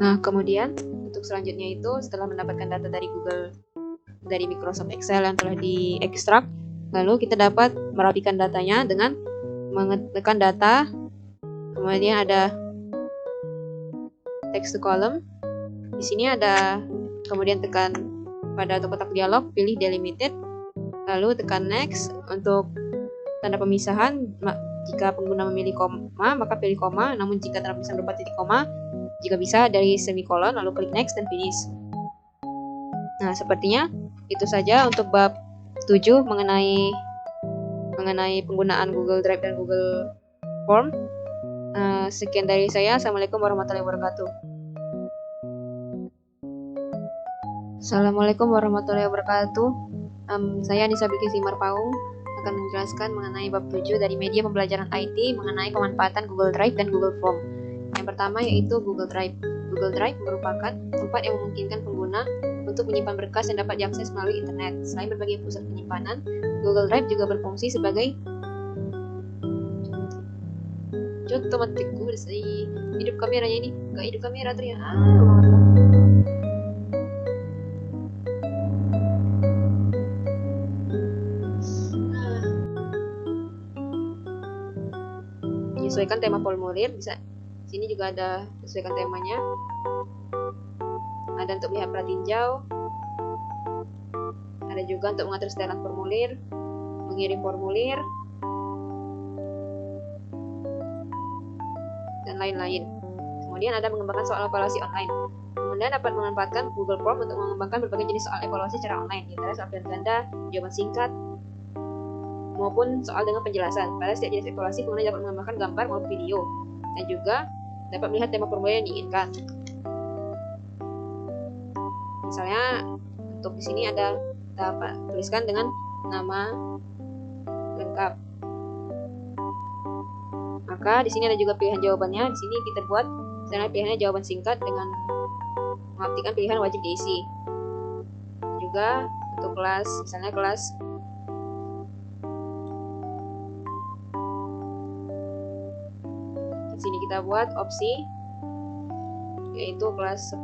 Nah, kemudian untuk selanjutnya itu setelah mendapatkan data dari Microsoft Excel yang telah diekstrak, lalu kita dapat merapikan datanya dengan mengetikkan data, kemudian ada text to column. Di sini ada, kemudian tekan pada kotak dialog, pilih delimited, lalu tekan next. Untuk tanda pemisahan, jika pengguna memilih koma, maka pilih koma, namun jika tanda pemisahan berupa titik koma, jika bisa dari semikolon, lalu klik next dan finish. Nah, sepertinya itu saja untuk bab 7 mengenai penggunaan Google Drive dan Google Form. Sekian dari saya. Assalamualaikum warahmatullahi wabarakatuh. Assalamualaikum warahmatullahi wabarakatuh. Saya Nisa Bilkis Marpaung akan menjelaskan mengenai bab 7 dari media pembelajaran IT mengenai pemanfaatan Google Drive dan Google Form. Yang pertama yaitu Google Drive. Google Drive merupakan tempat yang memungkinkan pengguna untuk menyimpan berkas yang dapat diakses melalui internet. Selain berbagai pusat penyimpanan, Google Drive juga berfungsi sebagai contoh matiku dari hidup kameranya ini. Gak hidup kamera ternyata. Menyesuaikan tema formulir, bisa sini juga ada sesuaikan temanya. Ada untuk melihat pratinjau, ada juga untuk mengatur setelan formulir, mengirim formulir, dan lain-lain. Kemudian ada mengembangkan soal evaluasi online. Kemudian dapat memanfaatkan Google Form untuk mengembangkan berbagai jenis soal evaluasi secara online, antara soal pilihan ganda, jawaban singkat, maupun soal dengan penjelasan. Pada setiap jenis evaluasi, pengguna dapat menambahkan gambar maupun video, dan juga dapat melihat tema formulir yang diinginkan. Misalnya untuk di sini ada dapat tuliskan dengan nama lengkap. Maka di sini ada juga pilihan jawabannya. Di sini kita buat misalnya pilihannya jawaban singkat dengan mengaktifkan pilihan wajib diisi. Juga untuk kelas, misalnya kelas di sini kita buat opsi yaitu kelas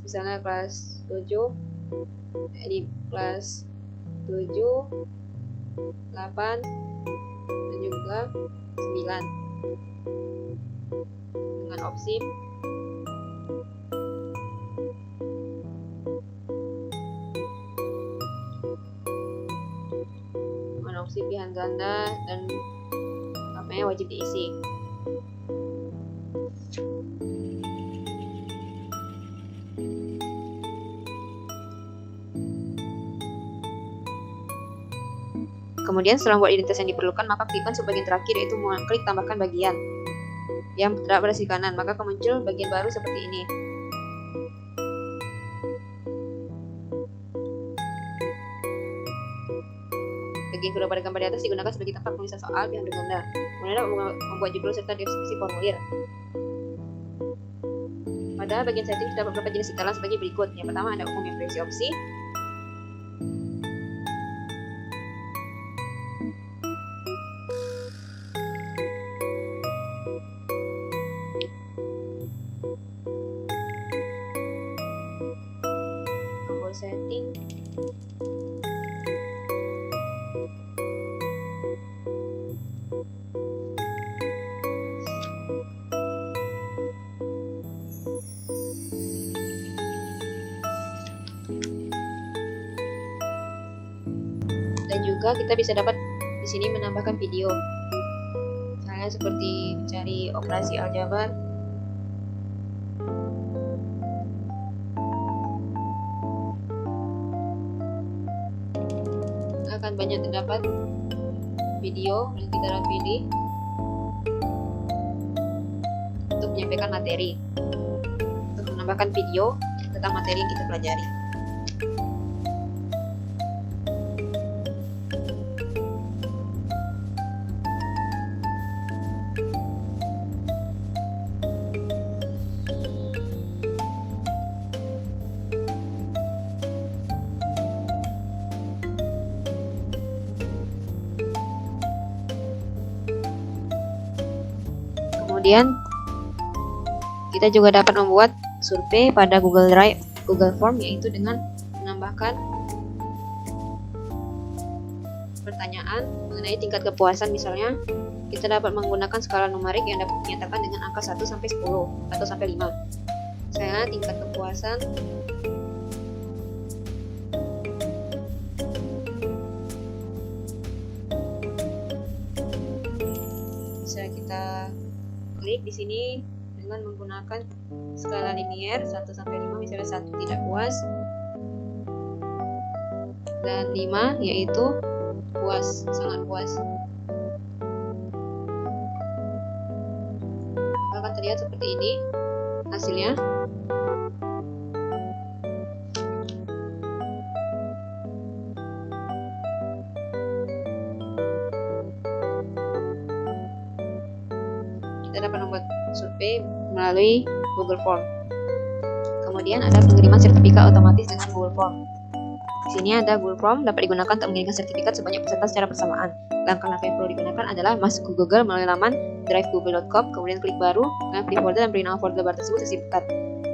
misalnya kelas 7, di kelas 7, 8, dan juga 9 dengan opsi pilihan ganda dan namanya wajib diisi. Kemudian setelah membuat identitas yang diperlukan, maka klikkan subbagian terakhir yaitu klik tambahkan bagian yang terdapat pada sisi kanan, maka akan muncul bagian baru seperti ini. Bagian kedua pada gambar di atas digunakan sebagai tempat penulisan soal pilihan berganda. Kemudian dapat membuat judul serta deskripsi formulir. Pada bagian setting terdapat beberapa jenis setelan sebagai berikut. Yang pertama ada umum yang berisi opsi. Tombol setting. Dan juga kita bisa dapat di sini menambahkan video, misalnya seperti mencari operasi aljabar, akan banyak terdapat video yang kita dapat pilih untuk menyampaikan materi, untuk menambahkan video tentang materi yang kita pelajari. Kemudian Kita juga dapat membuat survei pada Google Drive, Google Form, yaitu dengan menambahkan pertanyaan mengenai tingkat kepuasan. Misalnya, kita dapat menggunakan skala numerik yang dapat dinyatakan dengan angka 1 sampai 10 atau sampai 5. Misalnya, tingkat kepuasan bisa kita klik di sini dengan menggunakan skala linier 1 sampai 5, misalnya 1 tidak puas dan 5 yaitu puas, sangat puas. Akan terlihat seperti ini hasilnya. Kita dapat membuat survei melalui Google Form. Kemudian ada pengiriman sertifikat otomatis dengan Google Form. Di sini ada Google Form dapat digunakan untuk mengirimkan sertifikat sebanyak peserta secara bersamaan. Langkah-langkah yang perlu digunakan adalah masuk ke Google melalui laman drive.google.com, kemudian klik baru, kemudian pilih folder dan beri nama folder baru tersebut sertifikat.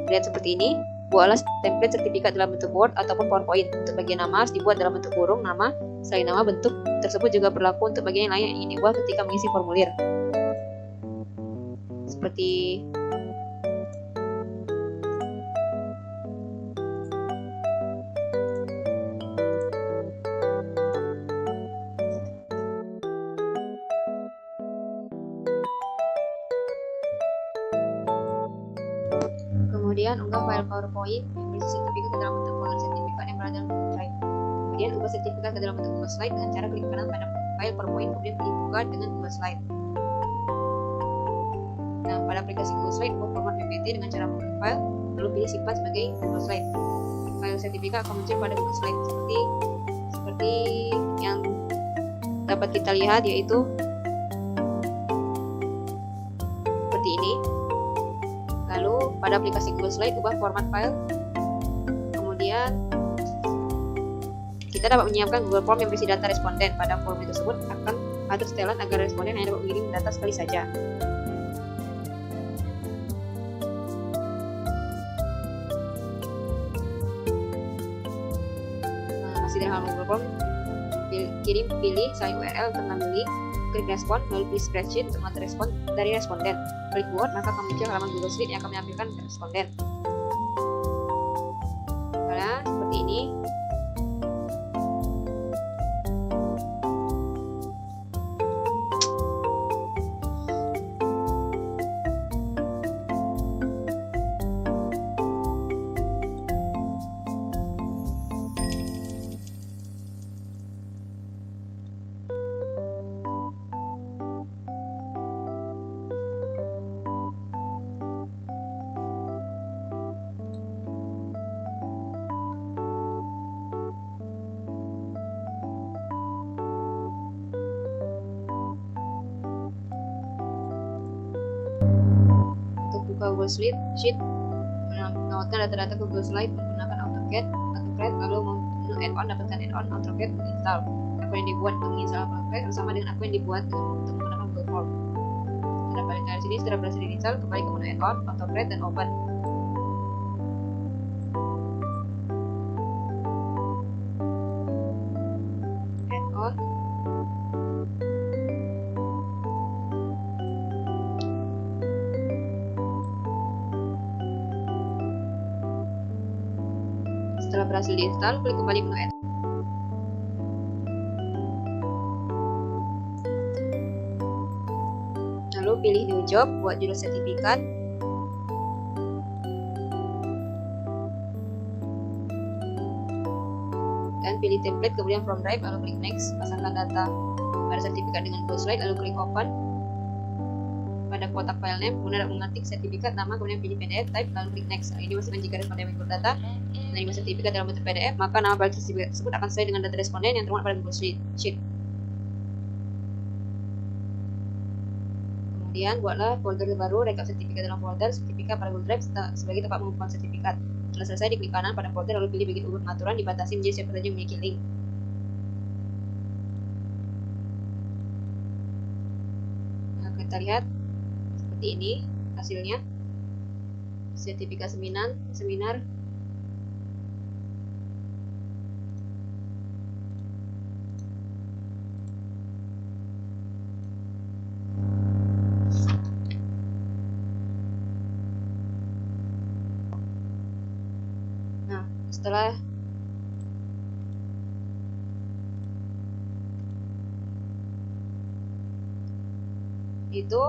Lihat seperti ini. Buatlah template sertifikat dalam bentuk Word ataupun PowerPoint. Untuk bagian nama harus dibuat dalam bentuk kurung nama. Selain nama, bentuk tersebut juga berlaku untuk bagian lain yang ingin dibuat ketika mengisi formulir. Seperti kemudian unggah file PowerPoint yang berisi sertifikat ke dalam bentuk folder sertifikat yang berada dalam Google Drive. Kemudian ubah sertifikat ke dalam bentuk Google Slide dengan cara klik kanan pada file PowerPoint, kemudian pilih buka dengan Google Slide. Nah, pada aplikasi Google Slide, buat format PPT dengan cara mengklik file, lalu pilih simpan sebagai Google Slide. File sertifikat akan muncul pada Google Slide seperti yang dapat kita lihat, yaitu seperti ini. Lalu pada aplikasi Google Slide, ubah format file. Kemudian kita dapat menyiapkan Google Form yang berisi data responden. Pada form tersebut akan ada setelan agar responden hanya dapat mengirim data sekali saja. Masih dalam Google Form, pilih salin URL untuk mengambil link, klik respon, lalu pilih spreadsheet untuk mengatur respon dari responden. Klik buat, maka akan muncul halaman Google Sheet yang akan menampilkan responden. Nah, seperti ini. Buka Google Sheet, menawarkan data-data ke Google Slide menggunakan AutoCAD, lalu menu add-on, dapatkan add-on AutoCAD untuk install. Akun yang dibuat untuk menginstal AutoCAD sama dengan akun yang dibuat untuk menggunakan Google Form. Setelah dari sini sudah berhasil diinstal, kembali ke menu add-on, AutoCAD, dan open. Add-on. Setelah berhasil diinstal, klik kembali menu add. Lalu pilih new job, buat judul sertifikat. Dan pilih template, kemudian from drive, lalu klik next, pasangkan data pada sertifikat dengan Google Slide, lalu klik open. Pada kotak file name, kemudian mengetik sertifikat, nama, kemudian pilih PDF, type, lalu klik next. Ini dipastikan jika responden mengikut data menerima sertifikat dalam bentuk PDF, maka nama file sertifikat tersebut akan sesuai dengan data responden yang termuat pada Google Sheet. Kemudian buatlah folder baru, rekap sertifikat dalam folder sertifikat pada Google Drive sebagai tempat mengumpulkan sertifikat. Setelah selesai, diklik kanan pada folder, lalu pilih bagian urut pengaturan, dibatasi menjadi siapa saja yang memiliki link. Nah, kita lihat seperti ini hasilnya. sertifikat seminar. Nah, setelah itu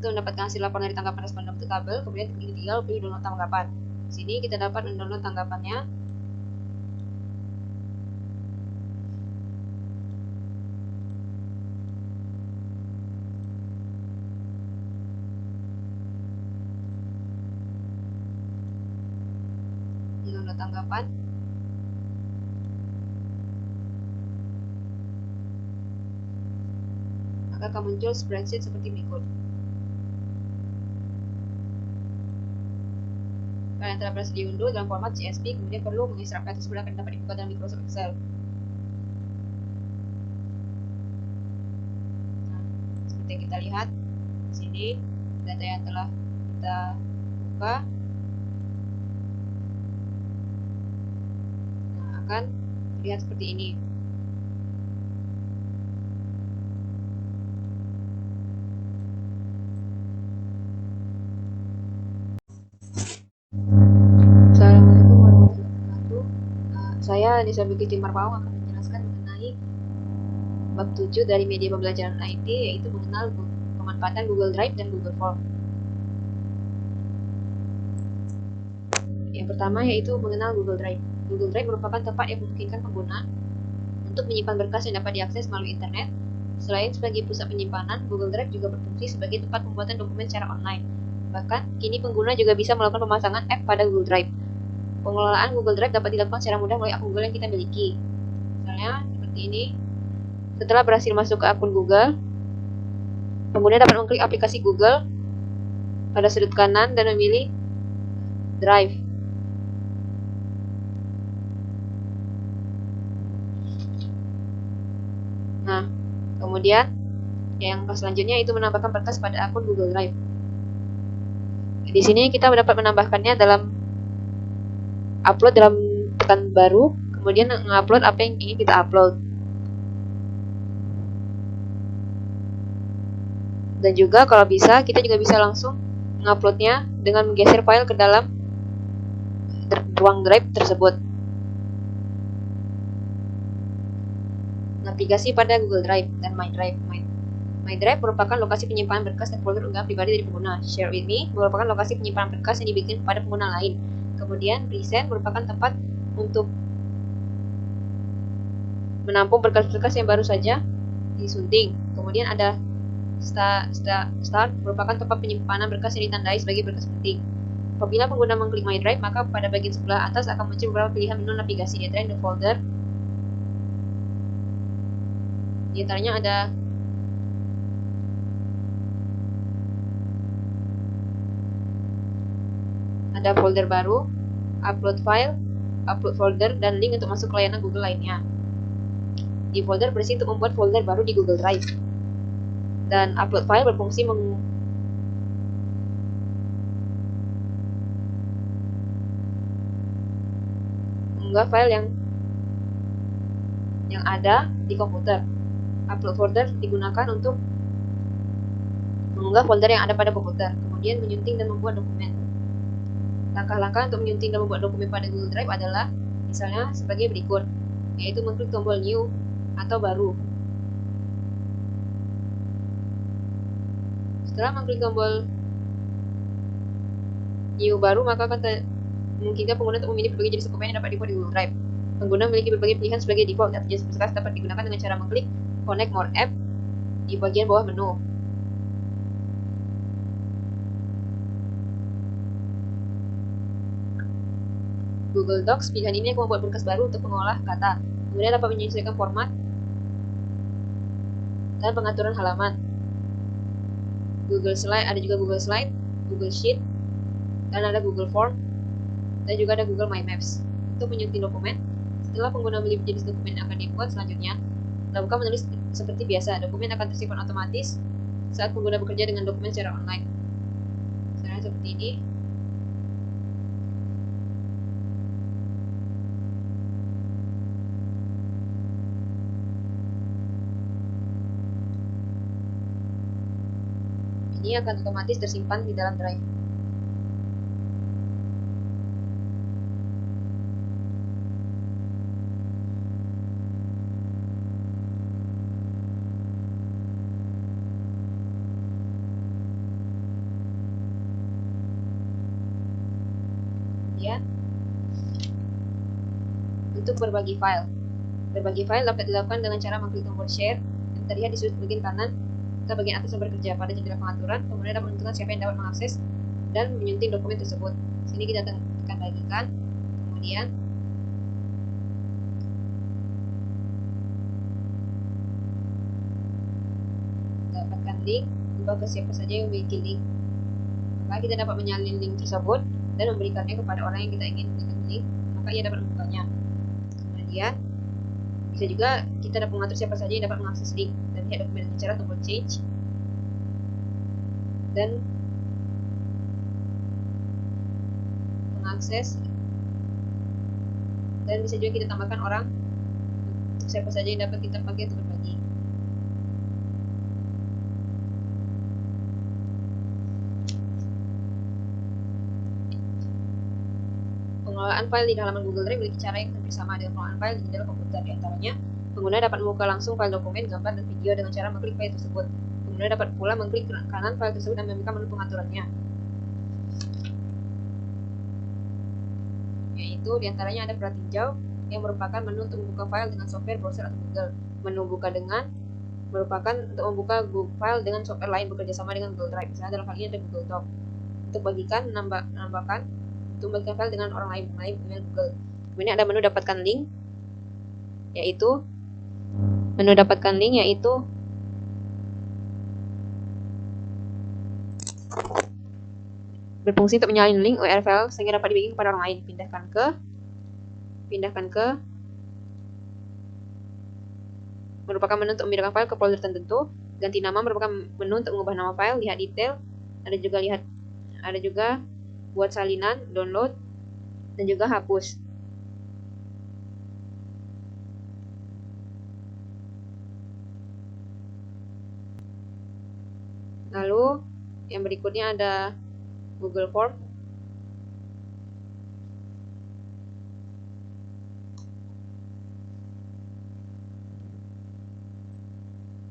mendapatkan hasil laporan dari tanggapan respon tabel, kemudian tinggal pilih download tanggapan. Di sini kita dapat mendownload tanggapannya. Download tanggapan. Maka akan muncul spreadsheet seperti berikut. Kalian telah berhasil diunduh dalam format CSV, kemudian perlu mengekstrak tersebut akan dapat dibuka dalam Microsoft Excel. Nah, seperti yang kita lihat di sini data yang telah kita buka. Nah, akan terlihat seperti ini. Assalamualaikum warahmatullahi wabarakatuh. Saya Nisa Binti Marpaung akan menjelaskan mengenai bab 7 dari media pembelajaran IT, yaitu mengenal pemanfaatan Google Drive dan Google Form. Yang pertama yaitu mengenal Google Drive. Google Drive merupakan tempat yang memungkinkan pengguna untuk menyimpan berkas yang dapat diakses melalui internet. Selain sebagai pusat penyimpanan, Google Drive juga berfungsi sebagai tempat pembuatan dokumen secara online. Bahkan, kini pengguna juga bisa melakukan pemasangan app pada Google Drive. Pengelolaan Google Drive dapat dilakukan secara mudah melalui akun Google yang kita miliki. Misalnya, seperti ini. Setelah berhasil masuk ke akun Google, pengguna dapat mengklik aplikasi Google pada sudut kanan dan memilih Drive. Nah, kemudian yang selanjutnya itu menambahkan berkas pada akun Google Drive. Di sini kita dapat menambahkannya dalam upload dalam tekan baru, kemudian mengupload apa yang ingin kita upload. Dan juga kalau bisa, kita juga bisa langsung menguploadnya dengan menggeser file ke dalam ruang drive tersebut. Navigasi pada Google Drive dan My Drive. My Drive merupakan lokasi penyimpanan berkas dan folder unggahan pribadi dari pengguna. Share with Me merupakan lokasi penyimpanan berkas yang dibikin pada pengguna lain. Kemudian Present merupakan tempat untuk menampung berkas-berkas yang baru saja disunting. Kemudian ada Start merupakan tempat penyimpanan berkas yang ditandai sebagai berkas penting. Apabila pengguna mengklik My Drive, maka pada bagian sebelah atas akan muncul beberapa pilihan menu navigasi, di antaranya The Folder. Di antaranya ada folder baru, upload file, upload folder, dan link untuk masuk ke layanan Google lainnya. Di folder berisi untuk membuat folder baru di Google Drive. Dan upload file berfungsi mengunggah file yang ada di komputer. Upload folder digunakan untuk mengunggah folder yang ada pada komputer, kemudian menyunting dan membuat dokumen. Langkah-langkah untuk menyunting dan membuat dokumen pada Google Drive adalah misalnya sebagai berikut, yaitu mengklik tombol New atau Baru. Setelah mengklik tombol New Baru, maka akan memungkinkan pengguna untuk memilih berbagai jenis dokumen yang dapat dibuat di Google Drive. Pengguna memiliki berbagai pilihan sebagai default, dan jenis berkas dapat digunakan dengan cara mengklik Connect More App di bagian bawah menu. Google Docs, pilihan ini akan membuat berkas baru untuk mengolah kata. Kemudian dapat menyesuaikan format dan pengaturan halaman. Google Slide, ada juga Google Slide, Google Sheet, dan ada Google Form, dan juga ada Google My Maps. Untuk menyunting dokumen, setelah pengguna memilih jenis dokumen yang akan dibuat selanjutnya, lakukan menulis seperti biasa. Dokumen akan tersimpan otomatis saat pengguna bekerja dengan dokumen secara online. Misalnya seperti ini. ini akan otomatis tersimpan di dalam drive. Kemudian untuk berbagi file. Berbagi file dapat dilakukan dengan cara mengklik tombol share yang terlihat di sudut bagian kanan atau bagian atas yang bekerja pada jendela pengaturan. Kemudian dapat menentukan siapa yang dapat mengakses dan menyunting dokumen tersebut. Sini kita tekan bagikan. Kemudian dapatkan link, ubah ke siapa saja yang memiliki link. Maka kita dapat menyalin link tersebut dan memberikannya kepada orang yang kita ingin berikan link, maka ia dapat membukanya. Kemudian bisa juga kita dapat mengatur siapa saja yang dapat mengakses link dan lihat dokumen dengan cara tombol change dan mengakses, dan bisa juga kita tambahkan orang untuk siapa saja yang dapat kita pakai untuk berbagi. Pengelolaan file di halaman Google Drive memiliki cara yang hampir sama dengan pengelolaan file di jendela komputer. Di antaranya, pengguna dapat membuka langsung file dokumen, gambar, dan video dengan cara mengklik file tersebut. Pengguna dapat pula mengklik kanan file tersebut dan membuka menu pengaturannya. Yaitu diantaranya ada pratinjau yang merupakan menu untuk membuka file dengan software browser atau Google. Menu buka dengan merupakan untuk membuka file dengan software lain bekerja sama dengan Google Drive. Misalnya dalam hal ini ada Google Doc. Untuk bagikan, menambahkan untuk membagikan file dengan orang lain melalui email Google. Kemudian ada menu dapatkan link, yaitu berfungsi untuk menyalin link URL file sehingga dapat dibagikan kepada orang lain. Pindahkan ke merupakan menu untuk memindahkan file ke folder tertentu. Ganti nama merupakan menu untuk mengubah nama file. Lihat detail, ada juga buat salinan, download, dan juga hapus. Lalu yang berikutnya ada Google Form.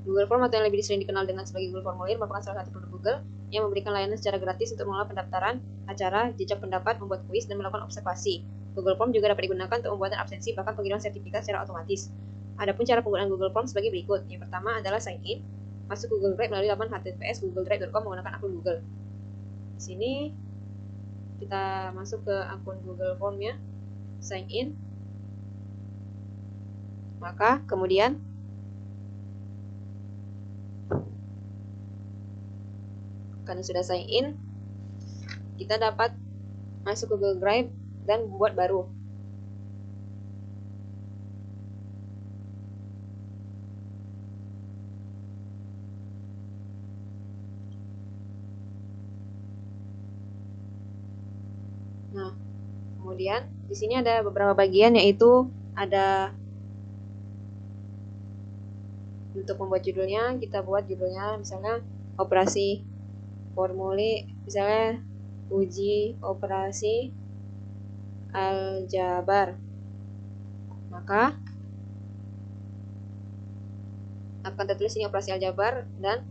Google Form atau yang lebih sering dikenal dengan sebagai Google Formulir merupakan salah satu produk Google yang memberikan layanan secara gratis untuk mengelola pendaftaran, acara, jejak pendapat, membuat kuis, dan melakukan observasi. Google Form juga dapat digunakan untuk pembuatan absensi bahkan pengiriman sertifikat secara otomatis. Adapun cara penggunaan Google Form sebagai berikut. Yang pertama adalah sign in. Masuk Google Drive melalui laman https://googledrive.com menggunakan akun Google. Di sini kita masuk ke akun Google Form ya, sign in. Maka kemudian karena sudah sign in, kita dapat masuk ke Google Drive dan membuat baru. Nah, kemudian di sini ada beberapa bagian, yaitu ada untuk membuat judulnya, kita buat judulnya misalnya operasi formulir, misalnya uji operasi aljabar. Maka akan tertulis ini operasi aljabar dan